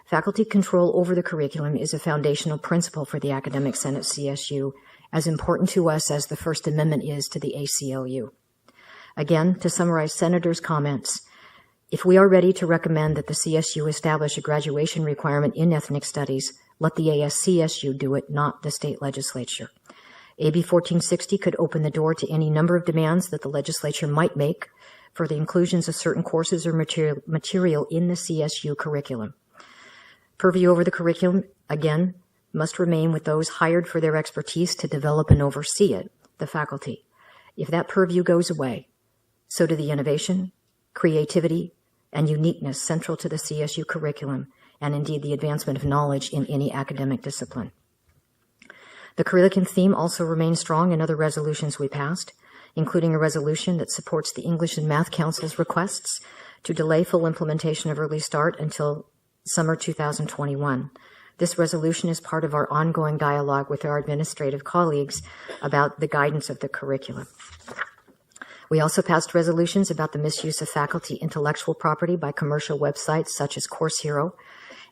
Faculty control over the curriculum is a foundational principle for the Academic Senate CSU, as important to us as the First Amendment is to the ACLU. Again, to summarize Senator's comments, if we are ready to recommend that the CSU establish a graduation requirement in ethnic studies, let the ASCSU do it, not the state legislature. AB 1460 could open the door to any number of demands that the legislature might make for the inclusions of certain courses or material in the CSU curriculum. Purview over the curriculum, again, must remain with those hired for their expertise to develop and oversee it, the faculty. If that purview goes away, so do the innovation, creativity, and uniqueness central to the CSU curriculum, and indeed the advancement of knowledge in any academic discipline. The curriculum theme also remains strong in other resolutions we passed, including a resolution that supports the English and Math Council's requests to delay full implementation of Early Start until summer 2021. This resolution is part of our ongoing dialogue with our administrative colleagues about the guidance of the curriculum. We also passed resolutions about the misuse of faculty intellectual property by commercial websites such as Course Hero,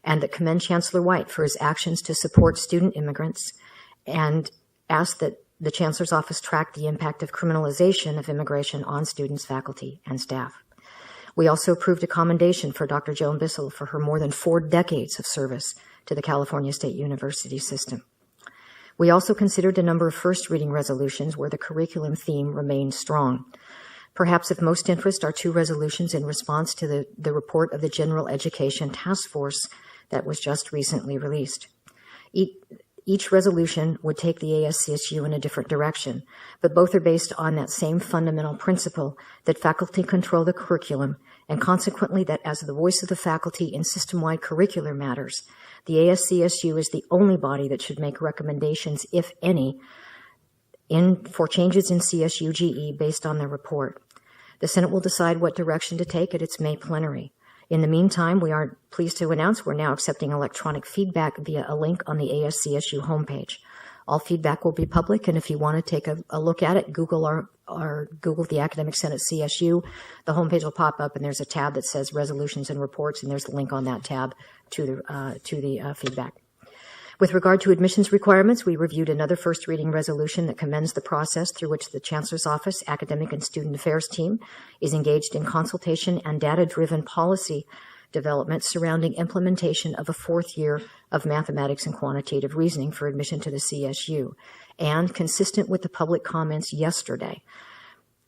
and that commend Chancellor White for his actions to support student immigrants, and ask that the Chancellor's office track the impact of criminalization of immigration on students, faculty, and staff. We also approved a commendation for Dr. Joan Bissell for her more than 4 decades of service to the California State University system. We also considered a number of first reading resolutions where the curriculum theme remained strong. Perhaps of most interest are 2 resolutions in response to the report of the General Education Task Force that was just recently released. Each resolution would take the ASCSU in a different direction, but both are based on that same fundamental principle that faculty control the curriculum, and consequently that as the voice of the faculty in system-wide curricular matters, the ASCSU is the only body that should make recommendations, if any, for changes in CSU GE based on the report. The Senate will decide what direction to take at its May plenary. In the meantime, we are pleased to announce we're now accepting electronic feedback via a link on the ASCSU homepage. All feedback will be public, and if you want to take a look at it, Google Google the Academic Senate CSU. The homepage will pop up, and there's a tab that says Resolutions and Reports, and there's a link on that tab to the feedback. With regard to admissions requirements, we reviewed another first reading resolution that commends the process through which the Chancellor's Office Academic and Student Affairs team is engaged in consultation and data-driven policy development surrounding implementation of a 4th year of mathematics and quantitative reasoning for admission to the CSU. And consistent with the public comments yesterday,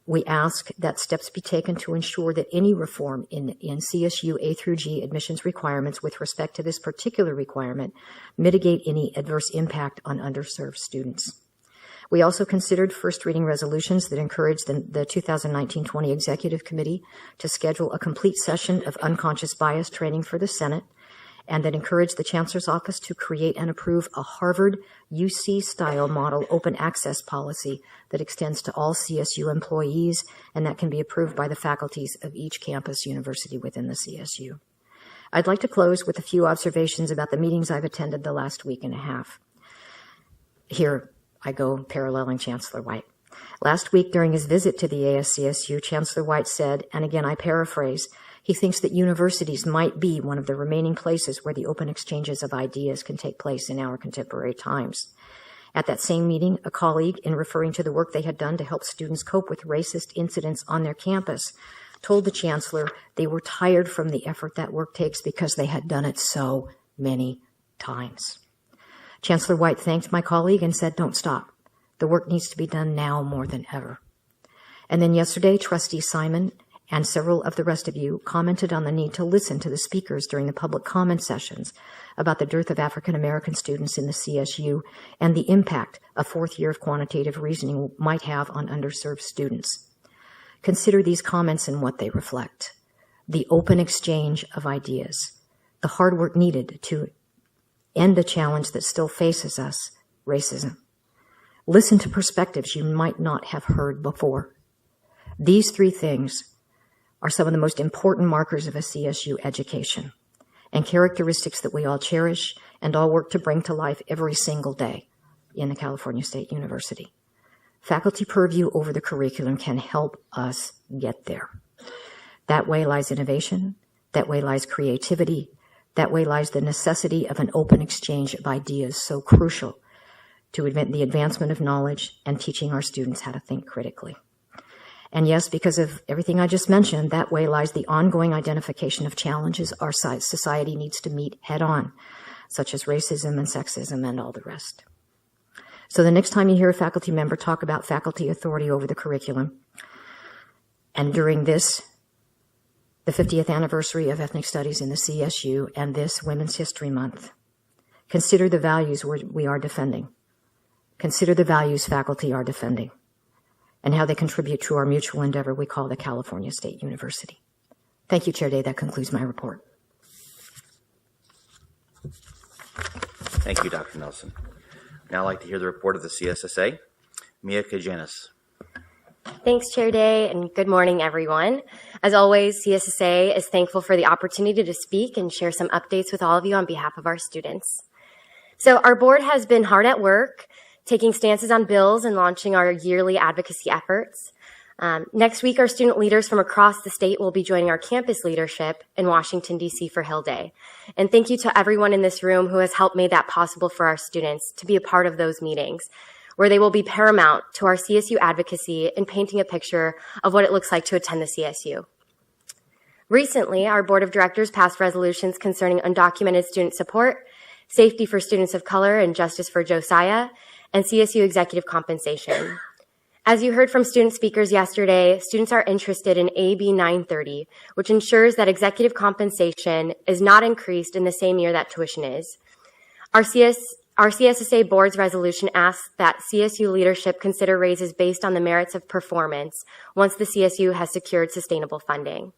we ask that steps be taken to ensure that any reform in CSU A through G admissions requirements with respect to this particular requirement mitigate any adverse impact on underserved students. We also considered first reading resolutions that encourage the 2019-20 Executive Committee to schedule a complete session of unconscious bias training for the Senate, and that encourage the Chancellor's Office to create and approve a Harvard UC-style model open access policy that extends to all CSU employees, and that can be approved by the faculties of each campus university within the CSU. I'd like to close with a few observations about the meetings I've attended the last week and a half. Here I go paralleling Chancellor White. Last week, during his visit to the ASCSU, Chancellor White said, and again I paraphrase, he thinks that universities might be one of the remaining places where the open exchanges of ideas can take place in our contemporary times. At that same meeting, a colleague, in referring to the work they had done to help students cope with racist incidents on their campus, told the Chancellor they were tired from the effort that work takes because they had done it so many times. Chancellor White thanked my colleague and said, "Don't stop. The work needs to be done now more than ever." And then yesterday, Trustee Simon and several of the rest of you commented on the need to listen to the speakers during the public comment sessions about the dearth of African American students in the CSU and the impact a fourth year of quantitative reasoning might have on underserved students. Consider these comments and what they reflect: the open exchange of ideas, the hard work needed to end a challenge that still faces us, racism. Listen to perspectives you might not have heard before. These three things are some of the most important markers of a CSU education and characteristics that we all cherish and all work to bring to life every single day in the California State University. Faculty purview over the curriculum can help us get there. That way lies innovation. That way lies creativity. That way lies the necessity of an open exchange of ideas so crucial to the advancement of knowledge and teaching our students how to think critically. And yes, because of everything I just mentioned, that way lies the ongoing identification of challenges our society needs to meet head on, such as racism and sexism and all the rest. So the next time you hear a faculty member talk about faculty authority over the curriculum, and during this, the 50th anniversary of ethnic studies in the CSU and this Women's History Month, consider the values we are defending. Consider the values faculty are defending and how they contribute to our mutual endeavor we call the California State University. Thank you, Chair Day. That concludes my report. Thank you, Dr. Nelson. Now I'd like to hear the report of the CSSA. Mia Kajanis. Thanks, Chair Day, and good morning, everyone. As always, CSSA is thankful for the opportunity to speak and share some updates with all of you on behalf of our students. So our board has been hard at work, taking stances on bills and launching our yearly advocacy efforts. Next week, our student leaders from across the state will be joining our campus leadership in Washington, D.C. for Hill Day. And thank you to everyone in this room who has helped make that possible for our students to be a part of those meetings, where they will be paramount to our CSU advocacy in painting a picture of what it looks like to attend the CSU. Recently, our board of directors passed resolutions concerning undocumented student support, safety for students of color, and justice for Josiah, and CSU executive compensation. As you heard from student speakers yesterday, students are interested in AB 930, which ensures that executive compensation is not increased in the same year that tuition is. Our CSSA board's resolution asks that CSU leadership consider raises based on the merits of performance once the CSU has secured sustainable funding.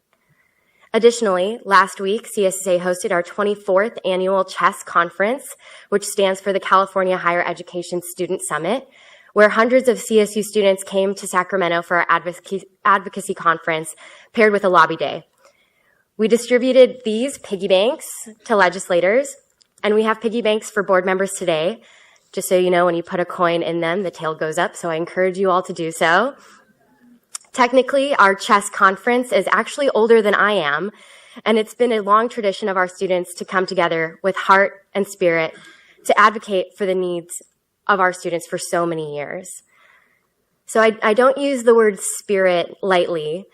Additionally, last week, CSSA hosted our 24th annual CHESS conference, which stands for the California Higher Education Student Summit, where hundreds of CSU students came to Sacramento for our advocacy conference paired with a lobby day. We distributed these piggy banks to legislators, and we have piggy banks for board members today. Just so you know, when you put a coin in them, the tail goes up, so I encourage you all to do so. Technically, our CHESS conference is actually older than I am, and it's been a long tradition of our students to come together with heart and spirit to advocate for the needs of our students for so many years. So I don't use the word spirit lightly,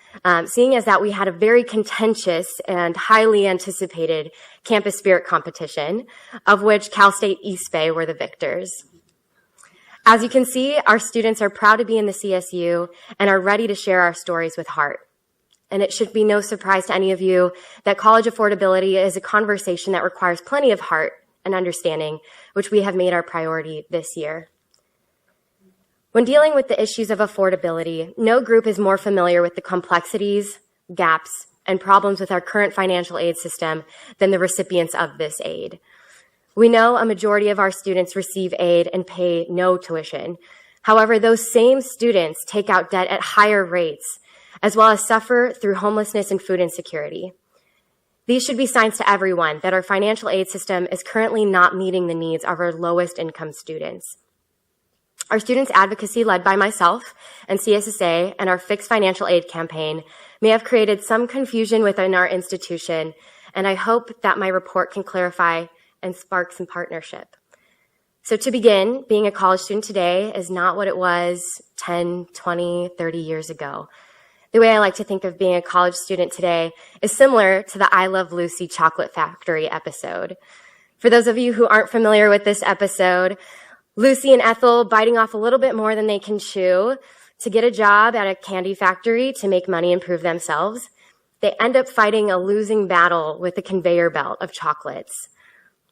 seeing as that we had a very contentious and highly anticipated campus spirit competition, of which Cal State East Bay were the victors. As you can see, our students are proud to be in the CSU and are ready to share our stories with heart. And it should be no surprise to any of you that college affordability is a conversation that requires plenty of heart and understanding, which we have made our priority this year. When dealing with the issues of affordability, no group is more familiar with the complexities, gaps, and problems with our current financial aid system than the recipients of this aid. We know a majority of our students receive aid and pay no tuition. However, those same students take out debt at higher rates, as well as suffer through homelessness and food insecurity. These should be signs to everyone that our financial aid system is currently not meeting the needs of our lowest income students. Our students' advocacy, led by myself and CSSA and our Fixed Financial Aid campaign, may have created some confusion within our institution, and I hope that my report can clarify and spark some partnership. So to begin, being a college student today is not what it was 10, 20, 30 years ago. The way I like to think of being a college student today is similar to the I Love Lucy chocolate factory episode. For those of you who aren't familiar with this episode, Lucy and Ethel biting off a little bit more than they can chew to get a job at a candy factory to make money and prove themselves. They end up fighting a losing battle with a conveyor belt of chocolates.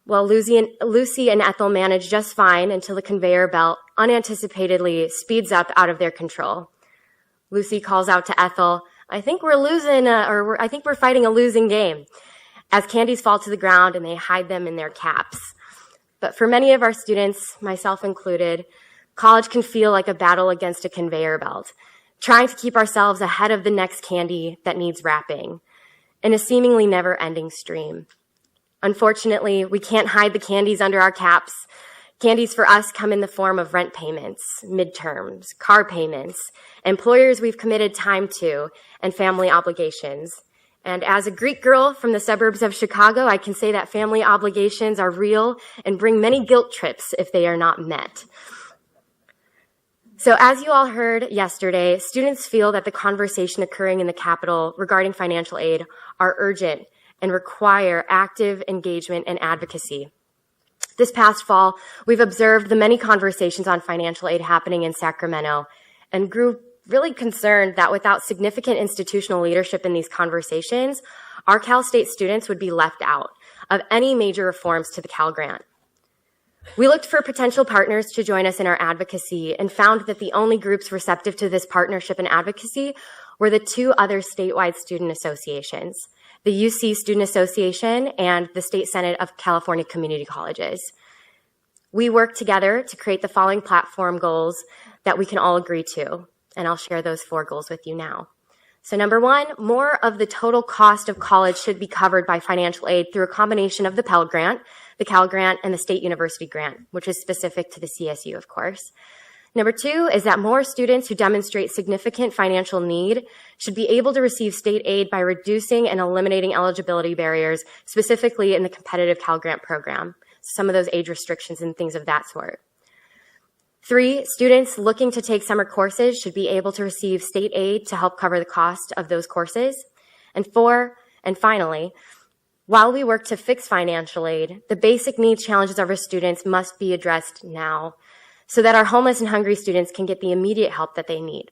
Well, Lucy and Ethel manage just fine until the conveyor belt unanticipatedly speeds up out of their control. Lucy calls out to Ethel, I think we're I think we're fighting a losing game, as candies fall to the ground and they hide them in their caps. But for many of our students, myself included, college can feel like a battle against a conveyor belt, trying to keep ourselves ahead of the next candy that needs wrapping, in a seemingly never-ending stream. Unfortunately, we can't hide the candies under our caps. Candies for us come in the form of rent payments, midterms, car payments, employers we've committed time to, and family obligations. And as a Greek girl from the suburbs of Chicago, I can say that family obligations are real and bring many guilt trips if they are not met. So as you all heard yesterday, students feel that the conversation occurring in the Capitol regarding financial aid are urgent and require active engagement and advocacy. This past fall, we've observed the many conversations on financial aid happening in Sacramento and grew really concerned that without significant institutional leadership in these conversations, our Cal State students would be left out of any major reforms to the Cal Grant. We looked for potential partners to join us in our advocacy and found that the only groups receptive to this partnership and advocacy were the two other statewide student associations, the UC Student Association and the State Senate of California Community Colleges. We worked together to create the following platform goals that we can all agree to, and I'll share those 4 goals with you now. So number 1, more of the total cost of college should be covered by financial aid through a combination of the Pell Grant, the Cal Grant, and the State University Grant, which is specific to the CSU, of course. Number 2 is that more students who demonstrate significant financial need should be able to receive state aid by reducing and eliminating eligibility barriers, specifically in the competitive Cal Grant program, some of those age restrictions and things of that sort. 3, students looking to take summer courses should be able to receive state aid to help cover the cost of those courses. And 4, and finally, while we work to fix financial aid, the basic needs challenges of our students must be addressed now so that our homeless and hungry students can get the immediate help that they need.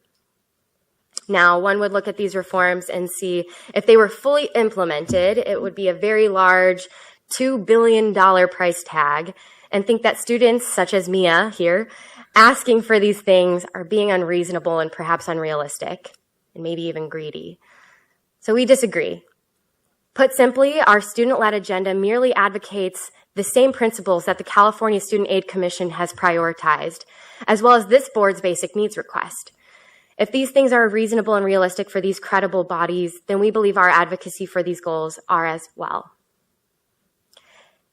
Now, one would look at these reforms and see if they were fully implemented, it would be a very large $2 billion price tag, and think that students such as Mia here asking for these things are being unreasonable and perhaps unrealistic, and maybe even greedy. So we disagree. Put simply, our student-led agenda merely advocates the same principles that the California Student Aid Commission has prioritized, as well as this board's basic needs request. If these things are reasonable and realistic for these credible bodies, then we believe our advocacy for these goals are as well.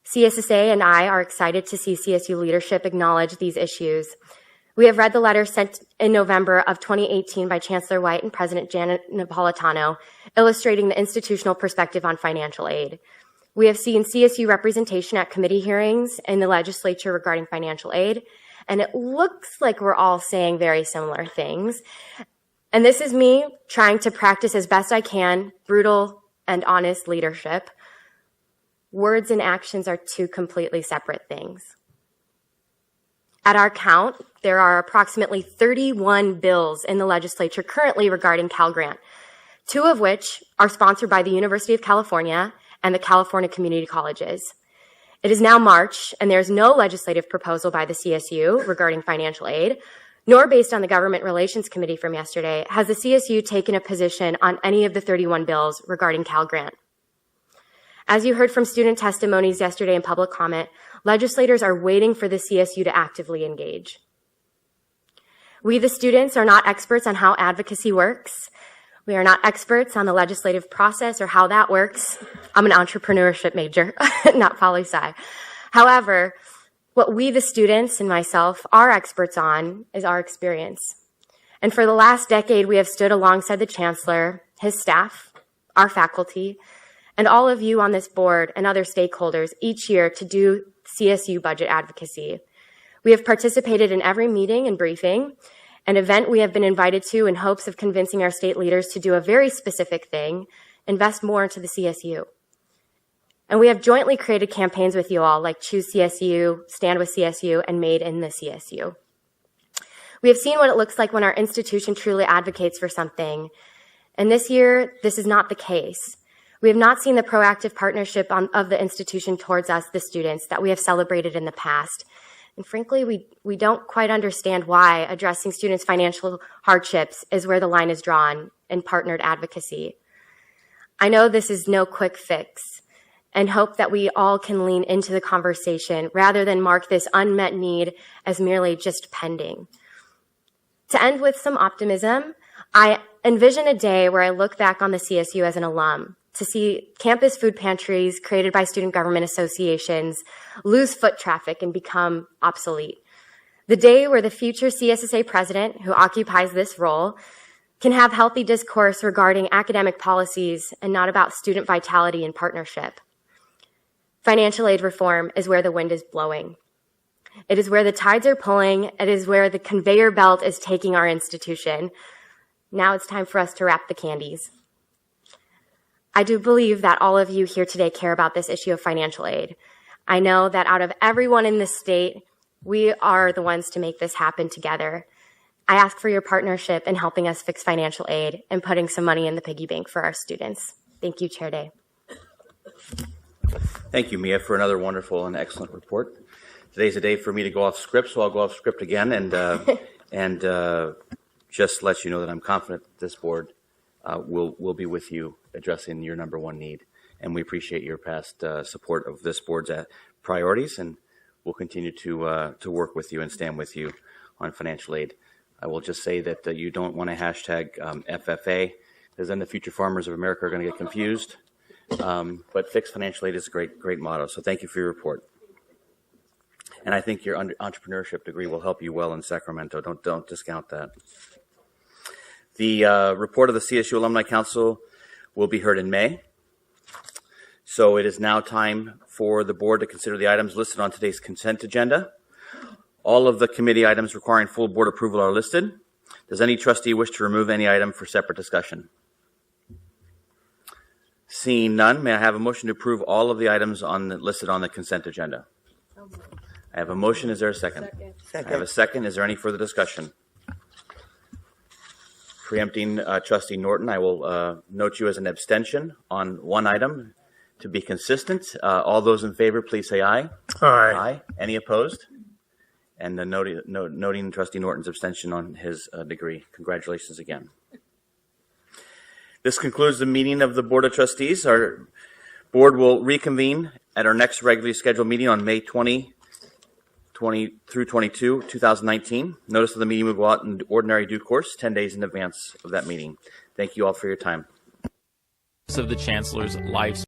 CSSA and I are excited to see CSU leadership acknowledge these issues. We have read the letter sent in November of 2018 by Chancellor White and President Janet Napolitano, illustrating the institutional perspective on financial aid. We have seen CSU representation at committee hearings in the legislature regarding financial aid, and it looks like we're all saying very similar things. And this is me trying to practice as best I can brutal and honest leadership. Words and actions are 2 completely separate things. At our count, there are approximately 31 bills in the legislature currently regarding Cal Grant, 2 of which are sponsored by the University of California and the California Community Colleges. It is now March, and there's no legislative proposal by the CSU regarding financial aid, nor based on the Government Relations Committee from yesterday, has the CSU taken a position on any of the 31 bills regarding Cal Grant. As you heard from student testimonies yesterday in public comment, legislators are waiting for the CSU to actively engage. We, the students, are not experts on how advocacy works. We are not experts on the legislative process or how that works. I'm an entrepreneurship major, not poli-sci. However, what we, the students, and myself are experts on is our experience. And for the last decade, we have stood alongside the chancellor, his staff, our faculty, and all of you on this board and other stakeholders each year to do CSU budget advocacy. We have participated in every meeting and briefing, an event we have been invited to in hopes of convincing our state leaders to do a very specific thing, invest more into the CSU. And we have jointly created campaigns with you all, like Choose CSU, Stand with CSU, and Made in the CSU. We have seen what it looks like when our institution truly advocates for something. And this year, this is not the case. We have not seen the proactive partnership of the institution towards us, the students, that we have celebrated in the past. And frankly, we don't quite understand why addressing students' financial hardships is where the line is drawn in partnered advocacy. I know this is no quick fix, and hope that we all can lean into the conversation rather than mark this unmet need as merely just pending. To end with some optimism, I envision a day where I look back on the CSU as an alum to see campus food pantries created by student government associations lose foot traffic and become obsolete. The day where the future CSSA president, who occupies this role, can have healthy discourse regarding academic policies and not about student vitality and partnership. Financial aid reform is where the wind is blowing. It is where the tides are pulling. It is where the conveyor belt is taking our institution. Now it's time for us to wrap the candies. I do believe that all of you here today care about this issue of financial aid. I know that out of everyone in this state, we are the ones to make this happen together. I ask for your partnership in helping us fix financial aid and putting some money in the piggy bank for our students. Thank you, Chair Day. Thank you, Mia, for another wonderful and excellent report. Today's a day for me to go off script, so I'll go off script again and just let you know that I'm confident that this board will be with you addressing your number one need. And we appreciate your past support of this board's priorities, and we'll continue to work with you and stand with you on financial aid. I will just say that you don't want to hashtag FFA, because then the future farmers of America are going to get confused. But fixed financial aid is a great motto. So thank you for your report. And I think your entrepreneurship degree will help you well in Sacramento. Don't discount that. The report of the CSU Alumni Council will be heard in May. So it is now time for the board to consider the items listed on today's consent agenda. All of the committee items requiring full board approval are listed. Does any trustee wish to remove any item for separate discussion? Seeing none, may I have a motion to approve all of the items listed on the consent agenda? I have a motion. Is there a second? Second. I have a second. Is there any further discussion? Preempting Trustee Norton, I will note you as an abstention on one item to be consistent. All those in favor, please say aye. Aye. Aye. Any opposed? And noting Trustee Norton's abstention on his degree. Congratulations again. This concludes the meeting of the Board of Trustees. Our board will reconvene at our next regularly scheduled meeting on May 20 through 22, 2019. Notice of the meeting will go out in ordinary due course 10 days in advance of that meeting. Thank you all for your time. Of the Chancellor's live